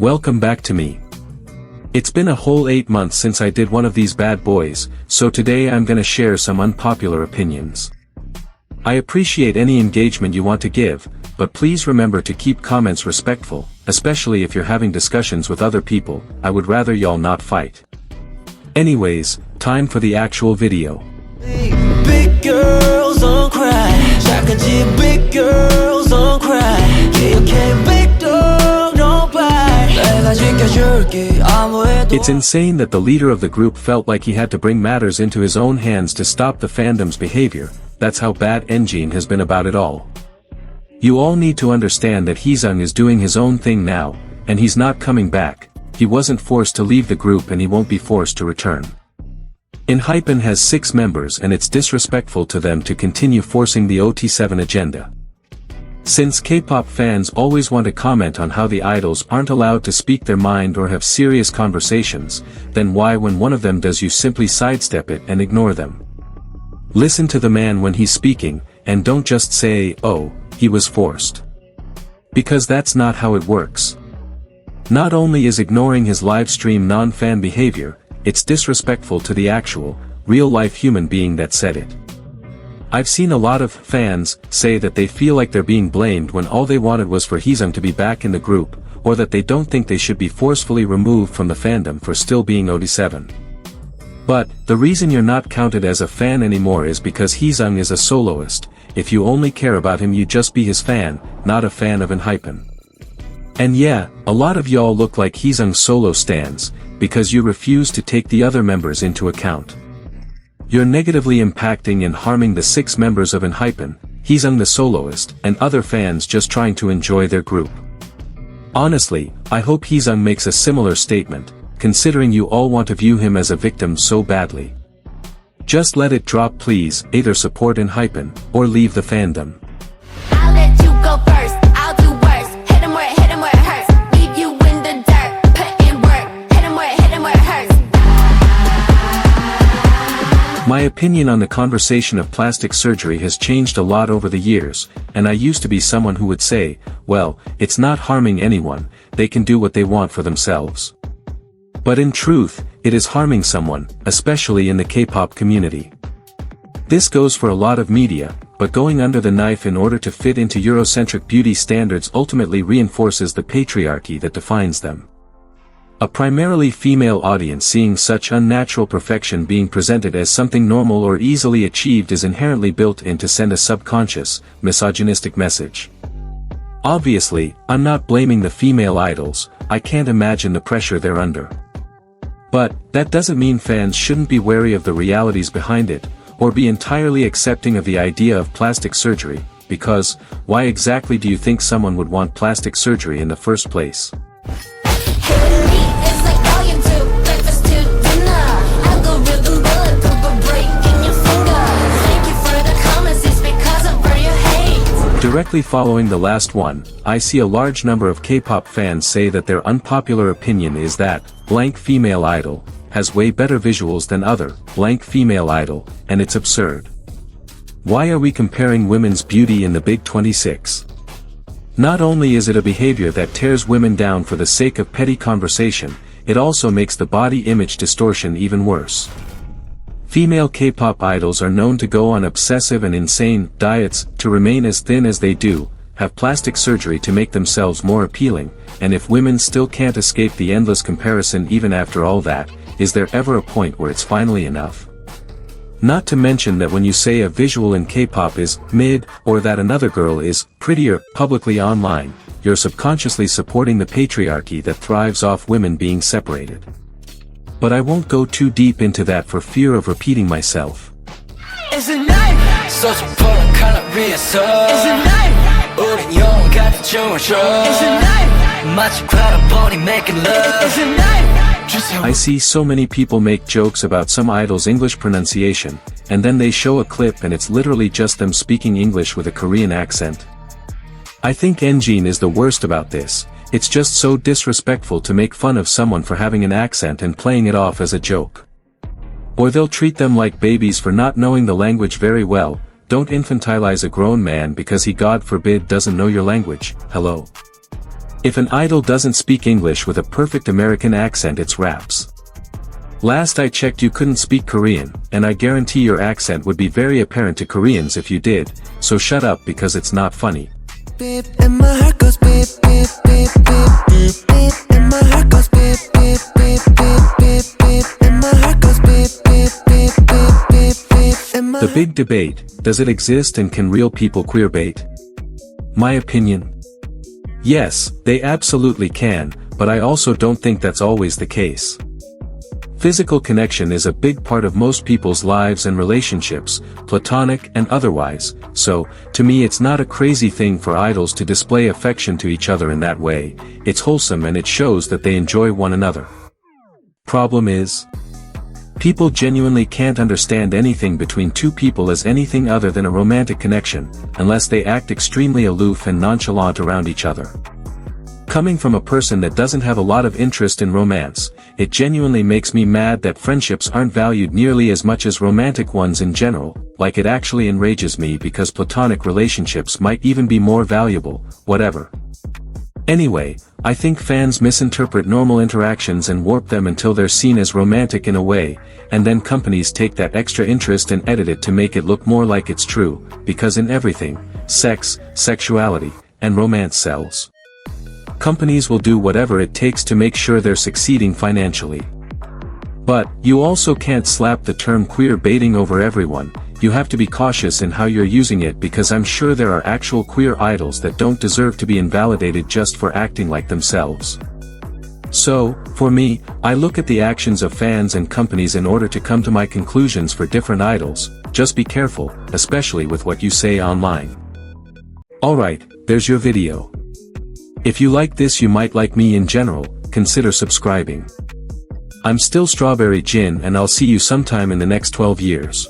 Welcome back to me. It's been a whole 8 months since I did one of these bad boys, so today I'm gonna share some unpopular opinions. I appreciate any engagement you want to give, but please remember to keep comments respectful, especially if you're having discussions with other people. I would rather y'all not fight. Anyways, time for the actual video. Big girls don't cry. 작아진 big girls don't cry. 기억해 big dog don't buy. 내가 지켜줄게 아무 해도. It's insane that the leader of the group felt like he had to bring matters into his own hands to stop the fandom's behavior. That's how bad Engine has been about it all. You all need to understand that Heesung is doing his own thing now, and he's not coming back. He wasn't forced to leave the group and he won't be forced to return. Unpopular has 6 members and it's disrespectful to them to continue forcing the OT7 agenda. Since K-pop fans always want to comment on how the idols aren't allowed to speak their mind or have serious conversations, then why when one of them does you simply sidestep it and ignore them? Listen to the man when he's speaking, and don't just say, oh, he was forced. Because that's not how it works. Not only is ignoring his live stream non-fan behavior, it's disrespectful to the actual, real-life human being that said it. I've seen a lot of fans say that they feel like they're being blamed when all they wanted was for Heesung to be back in the group, or that they don't think they should be forcefully removed from the fandom for still being OT7. But, the reason you're not counted as a fan anymore is because Heesung is a soloist. If you only care about him you just be his fan, not a fan of Unpopular. And yeah, a lot of y'all look like Heesung's solo stans, because you refuse to take the other members into account. You're negatively impacting and harming the 6 members of Unpopular, Heesung the soloist, and other fans just trying to enjoy their group. Honestly, I hope Heesung makes a similar statement, considering you all want to view him as a victim so badly. Just let it drop please, either support Unpopular, or leave the fandom. I'll let you go first, I'll do worse. Hit him where it hurts. Leave you in the dirt, put in work. Hit him where it hurts. My opinion on the conversation of plastic surgery has changed a lot over the years, and I used to be someone who would say, well, it's not harming anyone, they can do what they want for themselves. But in truth, it is harming someone, especially in the K-pop community. This goes for a lot of media, but going under the knife in order to fit into Eurocentric beauty standards ultimately reinforces the patriarchy that defines them. A primarily female audience seeing such unnatural perfection being presented as something normal or easily achieved is inherently built in to send a subconscious, misogynistic message. Obviously, I'm not blaming the female idols, I can't imagine the pressure they're under. But, that doesn't mean fans shouldn't be wary of the realities behind it, or be entirely accepting of the idea of plastic surgery, because, why exactly do you think someone would want plastic surgery in the first place? Directly following the last one, I see a large number of K-pop fans say that their unpopular opinion is that, blank female idol, has way better visuals than other, blank female idol, and it's absurd. Why are we comparing women's beauty in the Big 26? Not only is it a behavior that tears women down for the sake of petty conversation, it also makes the body image distortion even worse. Female K-pop idols are known to go on obsessive and insane diets to remain as thin as they do, have plastic surgery to make themselves more appealing, and if women still can't escape the endless comparison even after all that, is there ever a point where it's finally enough? Not to mention that when you say a visual in K-pop is mid, or that another girl is prettier publicly online, you're subconsciously supporting the patriarchy that thrives off women being separated. But I won't go too deep into that for fear of repeating myself. It's a knife. It's a knife. It's a knife. I see so many people make jokes about some idols' English pronunciation, and then they show a clip and it's literally just them speaking English with a Korean accent. I think Engine is the worst about this. It's just so disrespectful to make fun of someone for having an accent and playing it off as a joke. Or they'll treat them like babies for not knowing the language very well. Don't infantilize a grown man because he, God forbid, doesn't know your language. Hello. If an idol doesn't speak English with a perfect American accent, it's raps. Last I checked, you couldn't speak Korean, and I guarantee your accent would be very apparent to Koreans if you did, so shut up because it's not funny. Beep, and my heart goes beep, beep, beep, beep, beep, beep, and my heart goes beep, beep, beep, beep, beep, beep, and my heart goes beep, beep, beep, beep, beep, beep, and my The big debate: does it exist and can real people queerbait? My opinion? Yes, they absolutely can, but I also don't think that's always the case. Physical connection is a big part of most people's lives and relationships, platonic and otherwise, so, to me it's not a crazy thing for idols to display affection to each other in that way. It's wholesome and it shows that they enjoy one another. Problem is, people genuinely can't understand anything between two people as anything other than a romantic connection, unless they act extremely aloof and nonchalant around each other. Coming from a person that doesn't have a lot of interest in romance, it genuinely makes me mad that friendships aren't valued nearly as much as romantic ones in general. Like, it actually enrages me because platonic relationships might even be more valuable, whatever. Anyway, I think fans misinterpret normal interactions and warp them until they're seen as romantic in a way, and then companies take that extra interest and edit it to make it look more like it's true, because in everything, sex, sexuality, and romance sells. Companies will do whatever it takes to make sure they're succeeding financially. But, you also can't slap the term queer baiting over everyone. You have to be cautious in how you're using it, because I'm sure there are actual queer idols that don't deserve to be invalidated just for acting like themselves. So, for me, I look at the actions of fans and companies in order to come to my conclusions for different idols. Just be careful, especially with what you say online. Alright, there's your video. If you like this, you might like me in general, consider subscribing. I'm still Strawberry Jin, and I'll see you sometime in the next 12 years.